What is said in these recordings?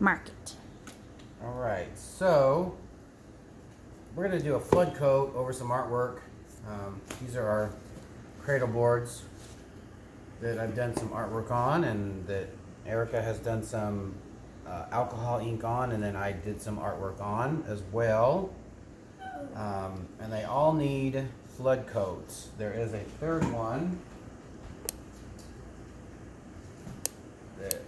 market. All right, so we're going to do a flood coat over some artwork. These are our cradle boards that I've done some artwork on, and that Erica has done some alcohol ink on, and then I did some artwork on as well. And they all need flood coats. There is a third one that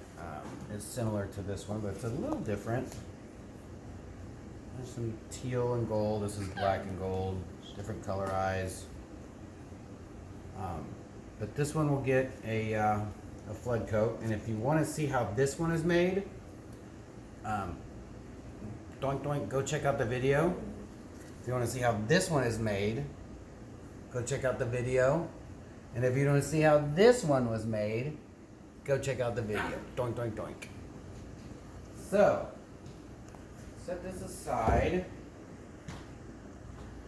is similar to this one, but it's a little different. There's some teal and gold. This is black and gold, different color eyes. But this one will get a flood coat. And if you want to see how this one is made, doink doink, go check out the video. If you want to see how this one is made, go check out the video. And if you want to see how this one was made, go check out the video. Doink doink doink. So, set this aside.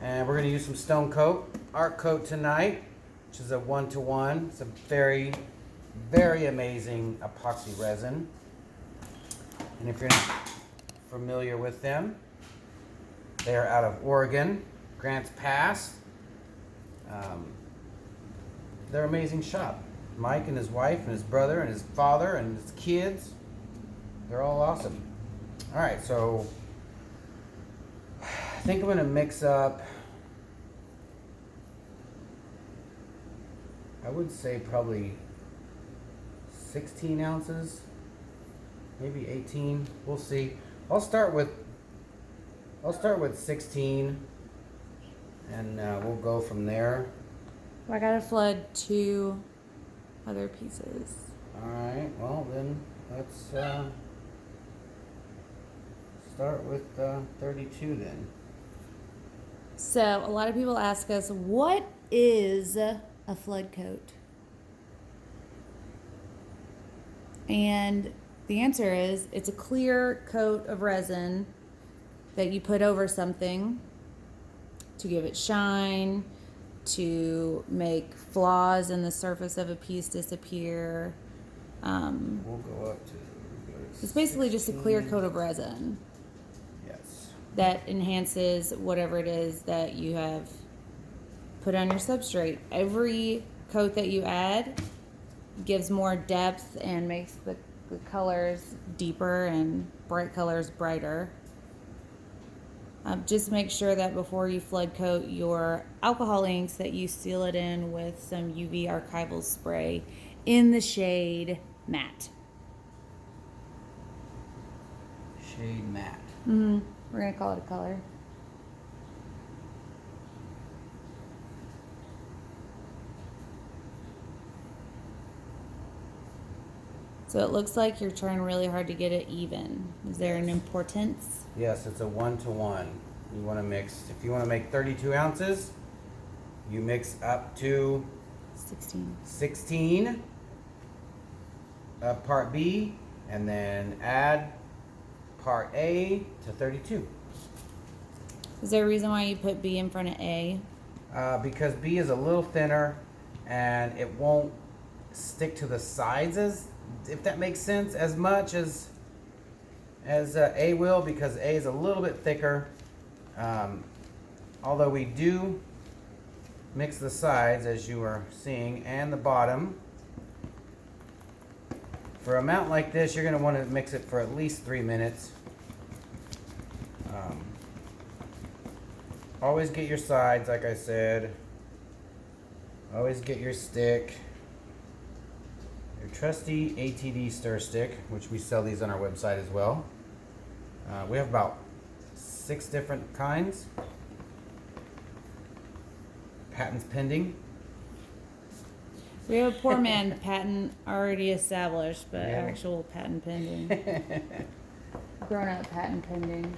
And we're going to use some stone coat, art coat tonight, which is a 1-to-1. It's a very, very amazing epoxy resin. And if you're not familiar with them, they are out of Oregon, Grants Pass. They're an amazing shop. Mike and his wife and his brother and his father and his kids, they're all awesome. All right, so I think I'm going to mix up, I would say probably 16 ounces, maybe 18. We'll see. I'll start with 16, and we'll go from there. I gotta flood 2 other pieces. All right. Well, then let's start with 32 then. So a lot of people ask us, what is a flood coat? And the answer is, it's a clear coat of resin that you put over something to give it shine, to make flaws in the surface of a piece disappear. We'll go up to. It's basically just a clear coat of resin. Yes. That enhances whatever it is that you have put on your substrate. Every coat that you add gives more depth and makes the colors deeper and bright colors brighter. Just make sure that before you flood coat your alcohol inks that you seal it in with some UV archival spray in the shade matte. Shade matte. We're going to call it a color. So it looks like you're trying really hard to get it even. Is there an importance? Yes, it's a 1-to-1. You want to mix, if you want to make 32 ounces, you mix up to 16 of part B, and then add part A to 32. Is there a reason why you put B in front of A? Because B is a little thinner and it won't stick to the sides, as if that makes sense, as much as A will, because A is a little bit thicker. Although we do mix the sides, as you are seeing, and the bottom. For a mount like this, you're going to want to mix it for at least 3 minutes. Always get your sides, like I said. Always get your stick. Your trusty ATD stir stick, which we sell these on our website as well. We have about 6 different kinds. Patents pending. We have a poor man patent already established, but Yeah. actual patent pending. Grown up patent pending.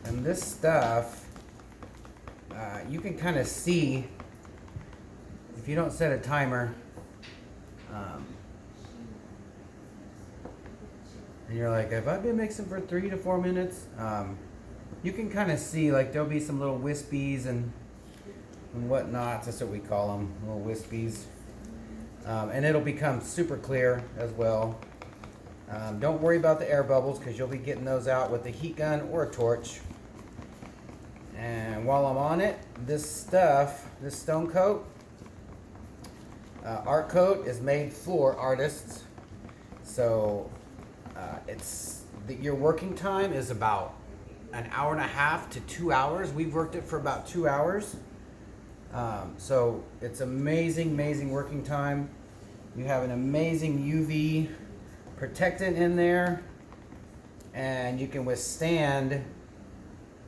And this stuff, you can kind of see, if you don't set a timer, and you're like, have I been mixing for 3 to 4 minutes? You can kind of see, like, there'll be some little wispies and and whatnots. That's what we call them, little wispies. And it'll become super clear as well. Don't worry about the air bubbles because you'll be getting those out with a heat gun or a torch. And while I'm on it, this stuff, this stone coat, art coat is made for artists. So your working time is about an hour and a half to 2 hours. We've worked it for about 2 hours. So it's amazing working time. You have an amazing UV protectant in there, and you can withstand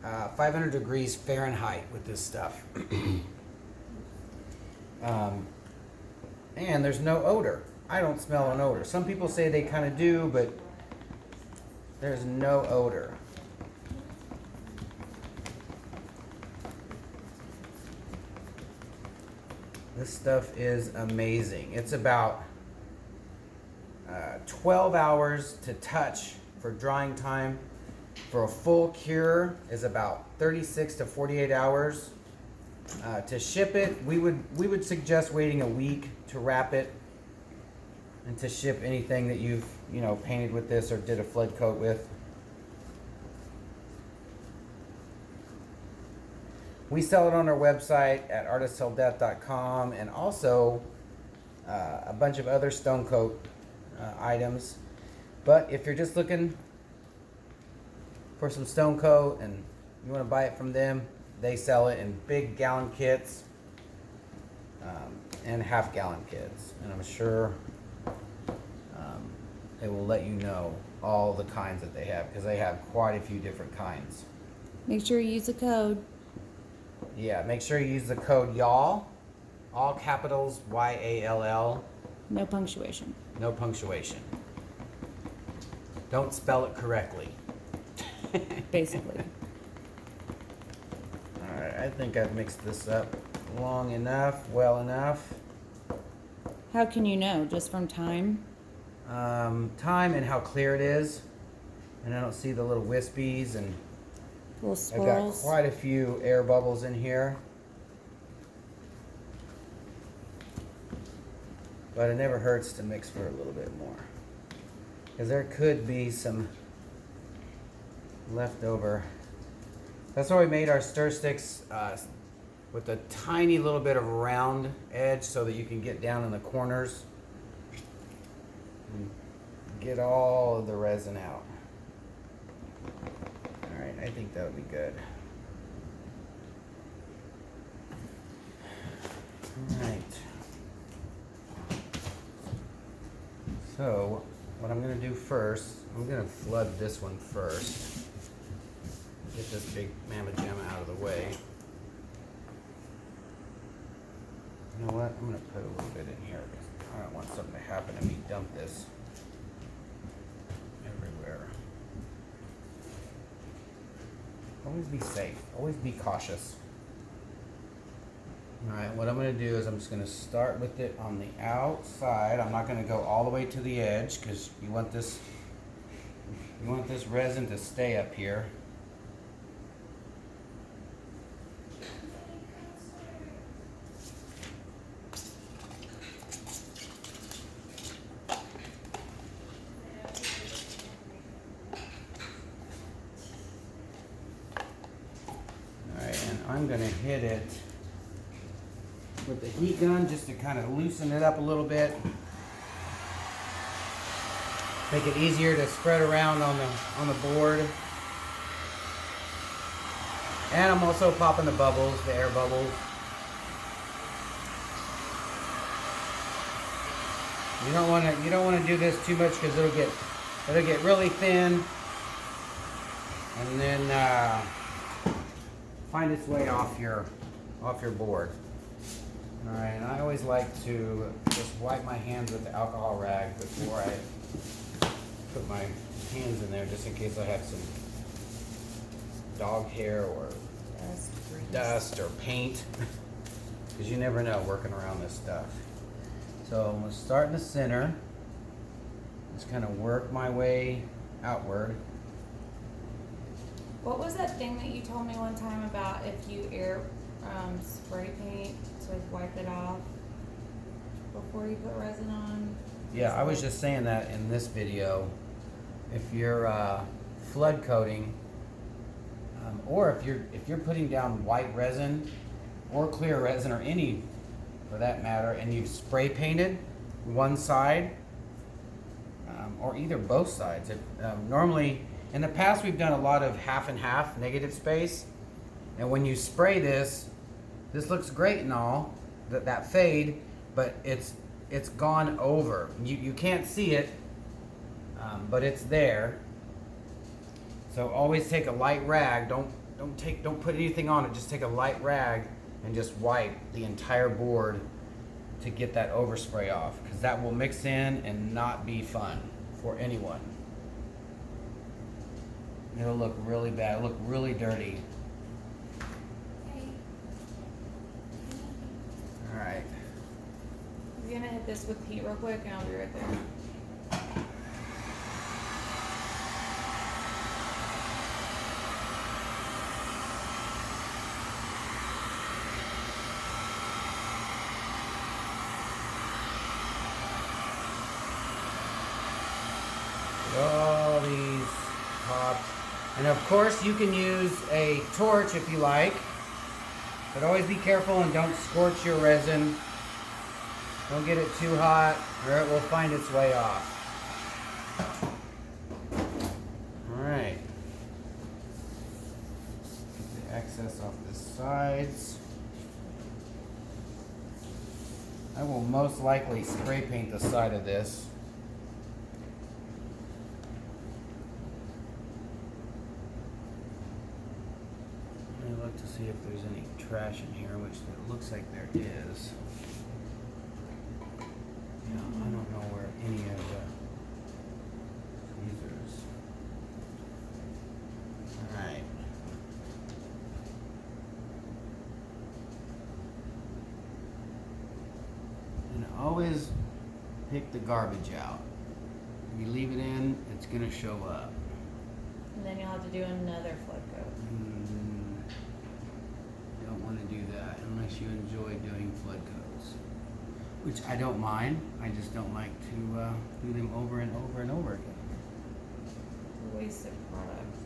500 degrees Fahrenheit with this stuff. And there's no odor. I don't smell an odor. Some people say they kind of do, but there's no odor. This stuff is amazing. It's about 12 hours to touch for drying time. For a full cure is about 36 to 48 hours. To ship it, we would suggest waiting a week to wrap it and to ship anything that you've painted with this or did a flood coat with. We sell it on our website at artisttilldeath.com, and also a bunch of other stone coat items. But if you're just looking for some stone coat and you want to buy it from them, they sell it in big gallon kits and half-gallon kits. And I'm sure they will let you know all the kinds that they have, because they have quite a few different kinds. Make sure you use the code. Yeah, make sure you use the code YALL, all capitals, YALL. No punctuation. No punctuation. Don't spell it correctly. Basically. Alright, I think I've mixed this up long enough, well enough. How can you know? Just from time? Time and how clear it is. And I don't see the little wispies, and Little I've got swirls. quite a few air bubbles in here. But it never hurts to mix for a little bit more, because there could be some leftover. That's why we made our stir sticks with a tiny little bit of round edge, so that you can get down in the corners and get all of the resin out. Alright, I think that would be good. Alright. So, what I'm going to do first, I'm going to flood this one first. Get this big mamma jamma out of the way. You know what? I'm going to put a little bit in here, because I don't want something to happen to me dump this everywhere. Always be safe. Always be cautious. Alright, what I'm going to do is I'm just going to start with it on the outside. I'm not going to go all the way to the edge, because you want this resin to stay up here. Alright, and I'm going to hit it with the heat gun just to kind of loosen it up a little bit. Make it easier to spread around on the board. And I'm also popping the bubbles, the air bubbles. You don't want to do this too much, because it'll get really thin, and then find its way off your board. All right, and I always like to just wipe my hands with the alcohol rag before I put my hands in there, just in case I have some dog hair or dust or paint, because you never know working around this stuff. So I'm going to start in the center, just kind of work my way outward. What was that thing that you told me one time about if you air spray paint to wipe it off before you put resin on. Yeah, I was just saying that in this video. If you're flood coating, or if you're putting down white resin or clear resin or any for that matter, and you've spray painted one side, or either both sides. Normally, in the past, we've done a lot of half and half negative space, and when you spray this looks great and all, that fade, but it's gone over. You can't see it, but it's there. So always take a light rag. Don't put anything on it. Just take a light rag and just wipe the entire board to get that overspray off, because that will mix in and not be fun for anyone. It'll look really bad. It'll look really dirty. All right. I'm gonna hit this with heat real quick, and I'll be right there. All these pops. And of course you can use a torch if you like, but always be careful and don't scorch your resin. Don't get it too hot or it will find its way off. Alright. Get the excess off the sides. I will most likely spray paint the side of this. Look to see if there's any trash in here, which it looks like there is. Yeah, I don't know where any of the tweezers. Alright. And always pick the garbage out. If you leave it in, it's gonna show up. And then you'll have to do another flood coat. Don't want to do that unless you enjoy doing flood coats, which I don't mind. I just don't like to do them over and over and over again. It's a waste of product.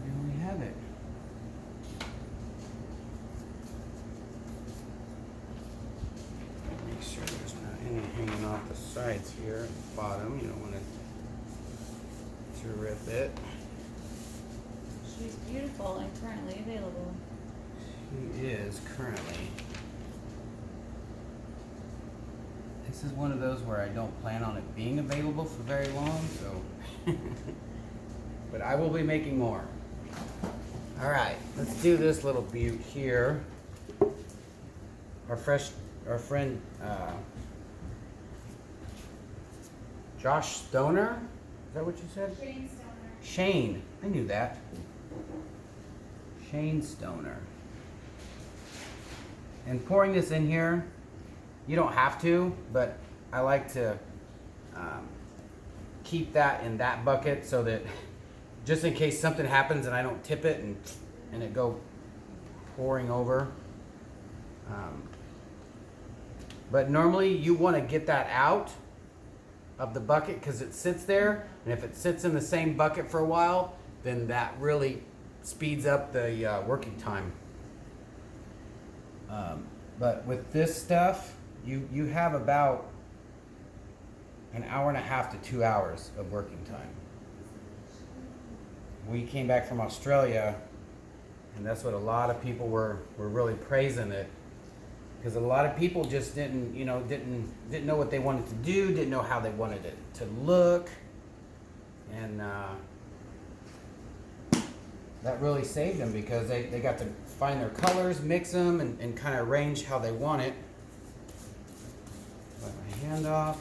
There we have it. Make sure there's not any hanging off the sides here at the bottom. You don't want to rip it. She's beautiful and currently available. She is currently. This is one of those where I don't plan on it being available for very long, so. But I will be making more. All right, let's do this little beaut here. Our friend Josh Stoner. Is that what you said? Shane Stoner. Shane. I knew that. Shane Stoner. And pouring this in here, you don't have to, but I like to keep that in that bucket so that just in case something happens and I don't tip it and it go pouring over. But normally you want to get that out of the bucket because it sits there, and if it sits in the same bucket for a while, then that really speeds up the working time. But with this stuff, you have about an hour and a half to 2 hours of working time. We came back from Australia, and that's what a lot of people were really praising it. Because a lot of people just didn't know what they wanted to do, didn't know how they wanted it to look, and that really saved them because they got to find their colors, mix them, and kind of arrange how they want it. Let my hand off.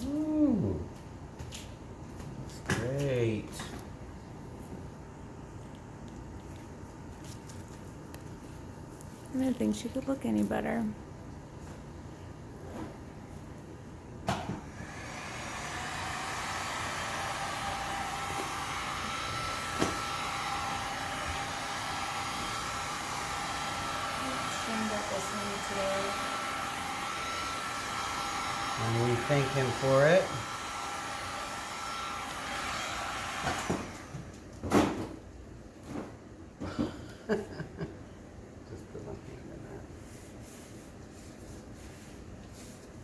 Ooh, that's great. I didn't think she could look any better. Trimmed up this one today. And we thank him for it. Just put my hand in that.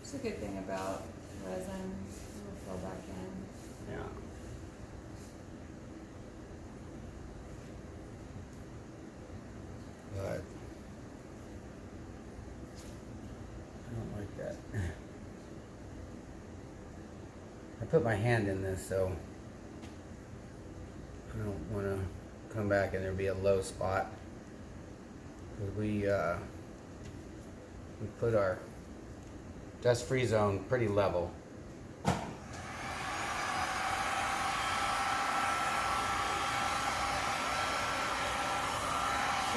It's a good thing about resin. It'll fill back in. Yeah. But I don't like that. I put my hand in this, so I don't want to come back and there be a low spot. 'Cause we put our dust-free zone pretty level. So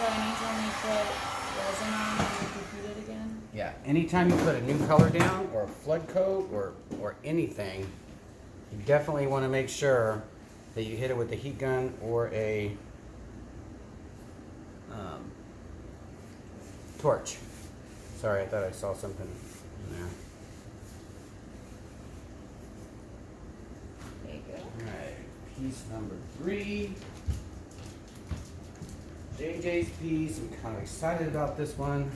anytime you put resin on, you repeat it again? Yeah, anytime you put a new color down or a flood coat or anything, you definitely want to make sure that you hit it with a heat gun or a torch. Sorry, I thought I saw something in there. There you go. Alright, piece number 3. JJ's piece. I'm kind of excited about this one.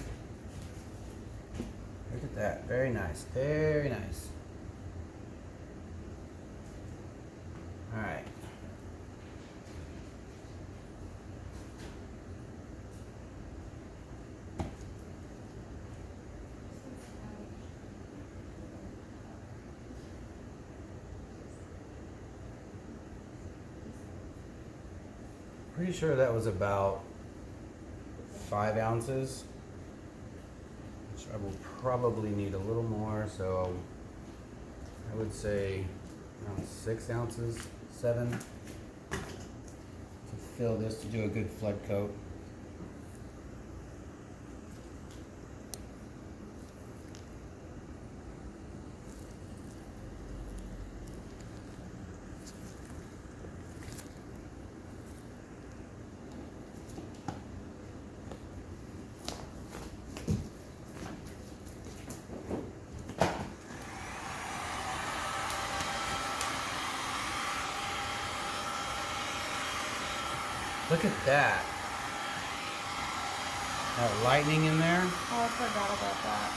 Look at that. Very nice. Very nice. Alright. Pretty sure that was about 5 ounces, which I will probably need a little more, so I would say around 6 ounces, 7, to fill this to do a good flood coat. Look at that. That lightning in there. Oh, I forgot about that.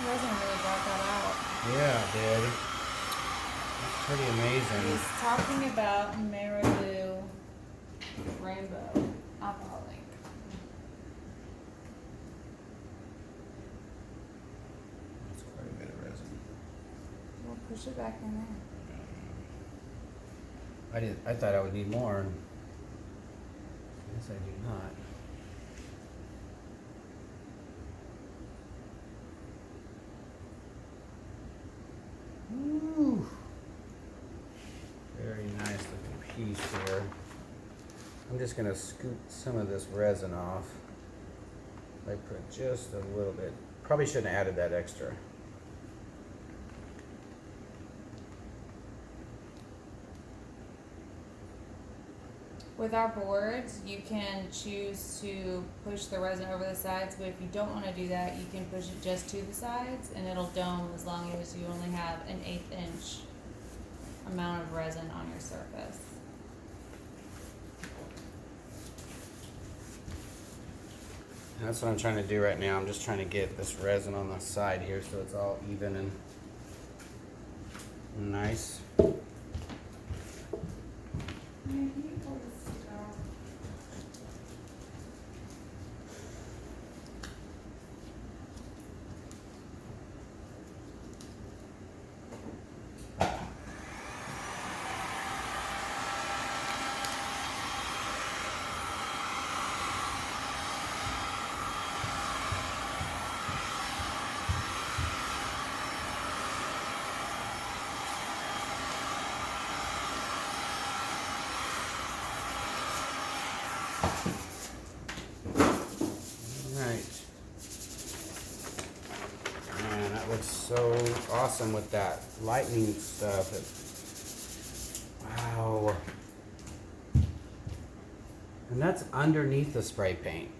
Resin really brought that out. Yeah, it did. That's pretty amazing. He's talking about Marabou Rainbow alcohol ink. That's quite a bit of resin. We'll push it back in there. I thought I would need more. I guess I do not. Ooh. Very nice looking piece here. I'm just gonna scoop some of this resin off. I put just a little bit. Probably shouldn't have added that extra. With our boards, you can choose to push the resin over the sides, but if you don't want to do that, you can push it just to the sides and it'll dome as long as you only have an 1/8 inch amount of resin on your surface. And that's what I'm trying to do right now. I'm just trying to get this resin on the side here so it's all even and nice. awesome with that lightning stuff. Wow. And that's underneath the spray paint.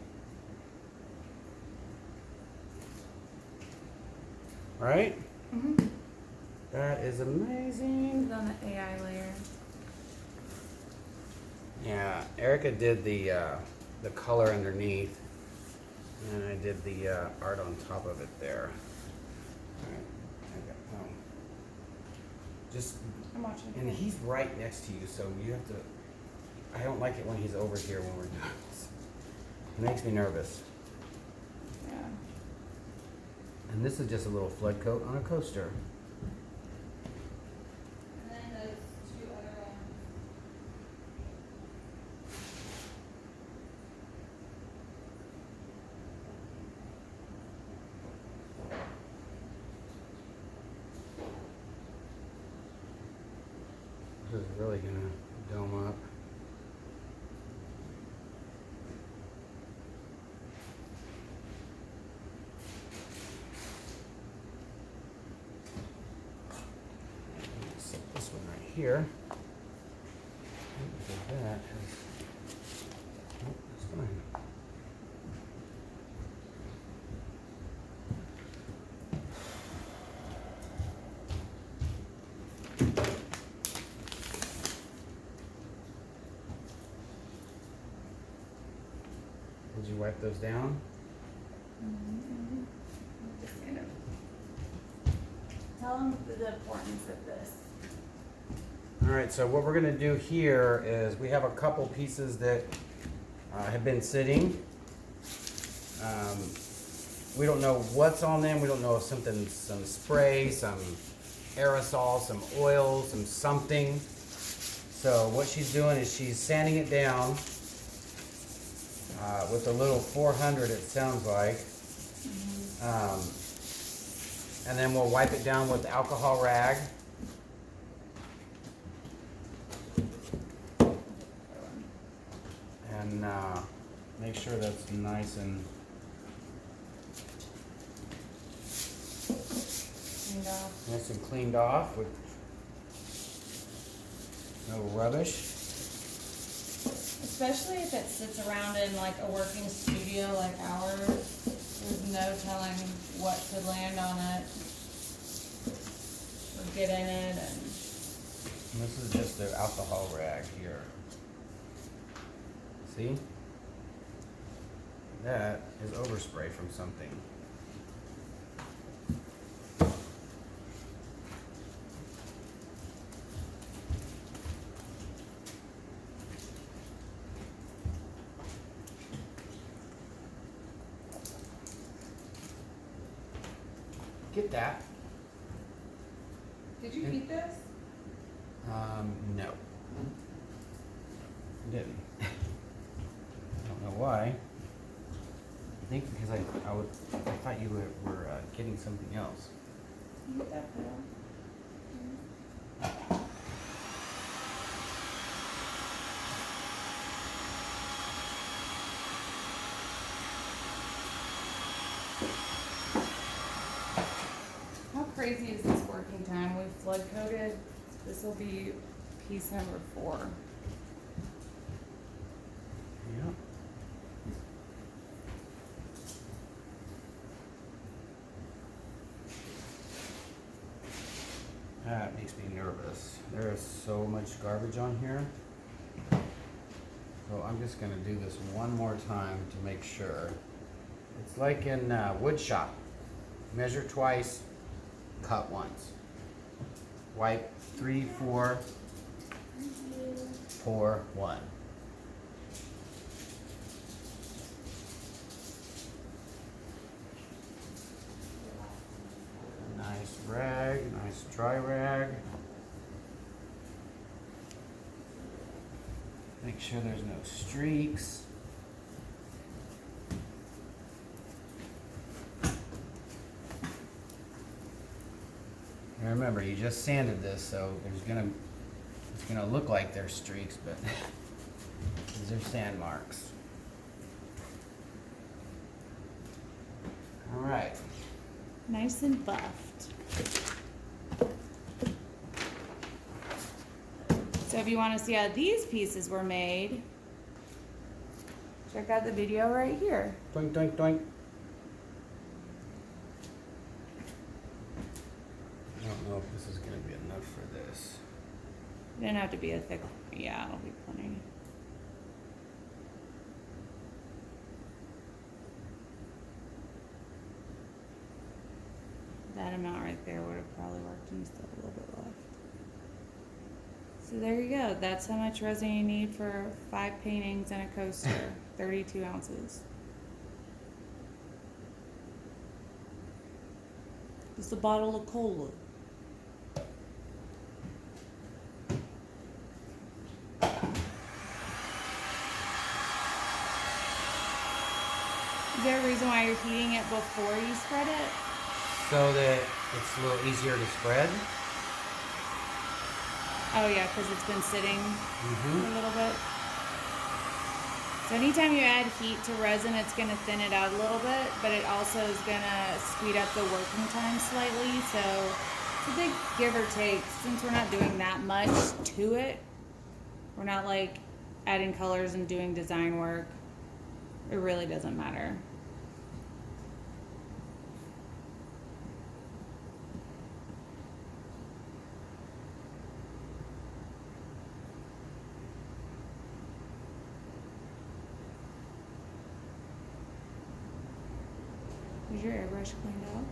Right? Mm-hmm. That is amazing. It's on the AI layer. Yeah, Erica did the color underneath, and I did the art on top of it there. All right. Just, I'm watching. and he's right next to you, so you have to. I don't like it when he's over here when we're doing this. It makes me nervous. Yeah. And this is just a little flood coat on a coaster. And then those two other ones. This is really gonna dome up. Set this one right here. That is, oh, that's fine. Did you wipe those down? Mm-hmm. Just kind of tell them the importance of this. All right, so what we're gonna do here is we have a couple pieces that have been sitting. We don't know what's on them. We don't know if some spray, some aerosol, some oil, some something. So what she's doing is she's sanding it down with a little 400, it sounds like. And then we'll wipe it down with alcohol rag. And make sure that's nice and Cleaned off. nice and cleaned off with no rubbish. Especially if it sits around in like a working studio like ours. There's no telling what could land on it or get in it. And This is just the alcohol rag here. See? That is overspray from something. Get that. did you heat this? No. Didn't. I don't know why. I think because I thought you were getting something else. Heat that pedal. How crazy is this working time? We've flood coated. This will be piece number 4. Yep. That makes me nervous. There is so much garbage on here. So I'm just gonna do this one more time to make sure. It's like in wood shop. Measure twice, cut once. Wipe 3, 4, pour 1. Nice rag, nice dry rag. Make sure there's no streaks. And remember, you just sanded this, so it's gonna look like there's streaks, but these are sand marks. All right. Nice and buffed. if you want to see how these pieces were made, check out the video right here. Doink, doink, doink. I don't know if this is going to be enough for this. It didn't have to be a thick, yeah, it'll be plenty. That amount right there would have probably worked, and still a little bit left. So there you go. That's how much resin you need for 5 paintings and a coaster. 32 ounces. Just a bottle of cola. Is there a reason why you're heating it before you spread it? So that it's a little easier to spread. Oh yeah, because it's been sitting Mm-hmm. a little bit. So anytime you add heat to resin, it's going to thin it out a little bit, but it also is going to speed up the working time slightly. So it's a big give or take. Since we're not doing that much to it, we're not like adding colors and doing design work. It really doesn't matter. Is your airbrush cleaned out?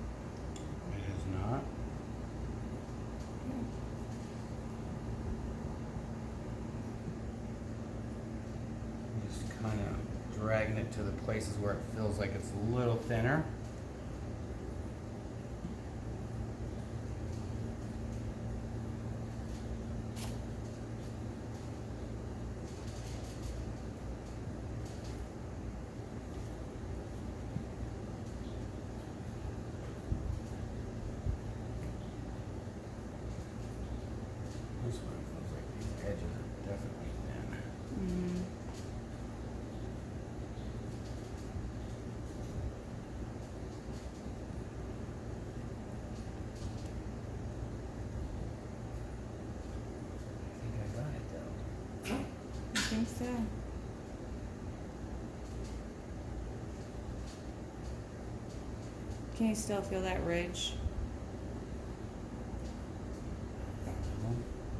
It is not. Just kind of dragging it to the places where it feels like it's a little thinner. This one feels like these edges are definitely thin. Mm-hmm. I think I got it though. I think so. Can you still feel that ridge?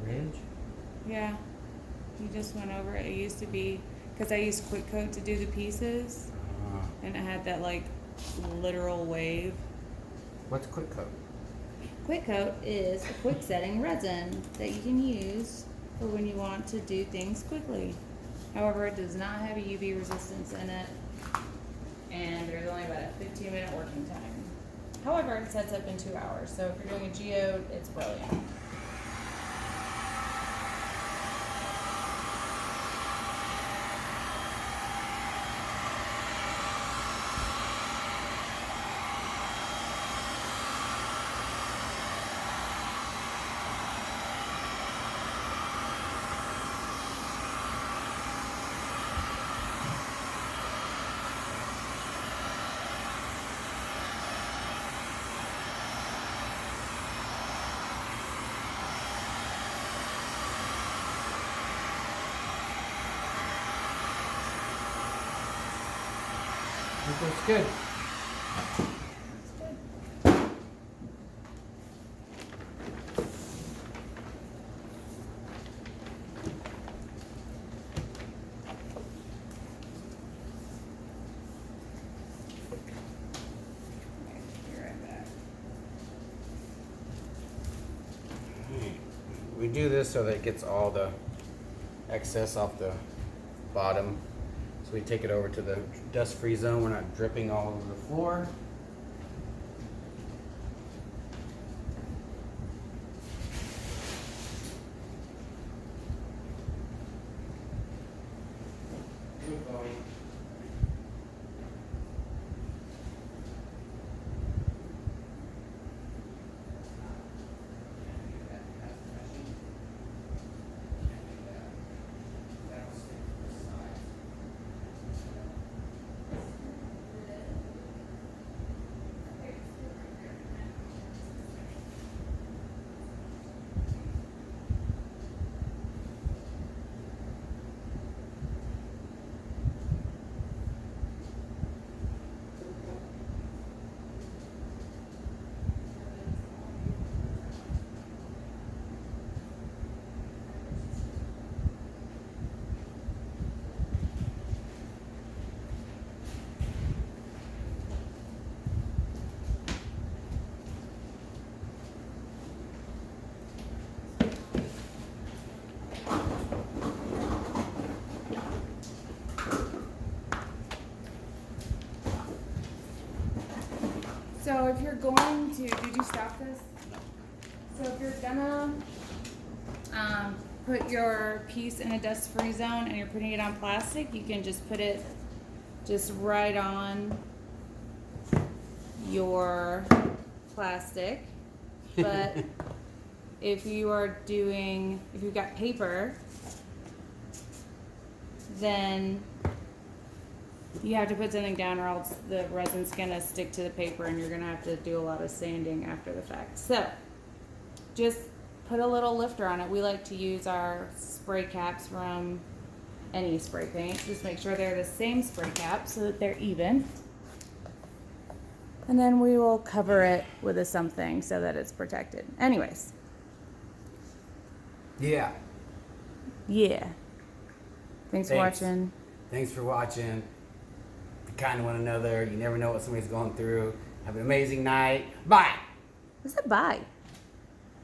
Ridge? Yeah. You just went over it. It used to be, because I used Quick Coat to do the pieces, and it had that like literal wave. What's quick coat? Quick Coat is a quick setting resin that you can use for when you want to do things quickly. However, it does not have a UV resistance in it, and there's only about a 15-minute working time. However, it sets up in 2 hours, so if you're doing a geode, it's brilliant. I think that's good. Be right back. We do this so that it gets all the excess off the bottom. So we take it over to the dust-free zone. We're not dripping all over the floor. So if you're going to, did you stop this? So if you're gonna put your piece in a dust-free zone and you're putting it on plastic, you can just put it just right on your plastic. But if you've got paper, then you have to put something down or else the resin's gonna stick to the paper and you're gonna have to do a lot of sanding after the fact. So just put a little lifter on it. We like to use our spray caps from any spray paint. Just make sure they're the same spray cap so that they're even. And then we will cover it with a something so that it's protected. Anyways. Yeah. Yeah. Thanks for watching. Thanks for watching. You kind of want to know there. You never know what somebody's going through. Have an amazing night. Bye. What's that bye?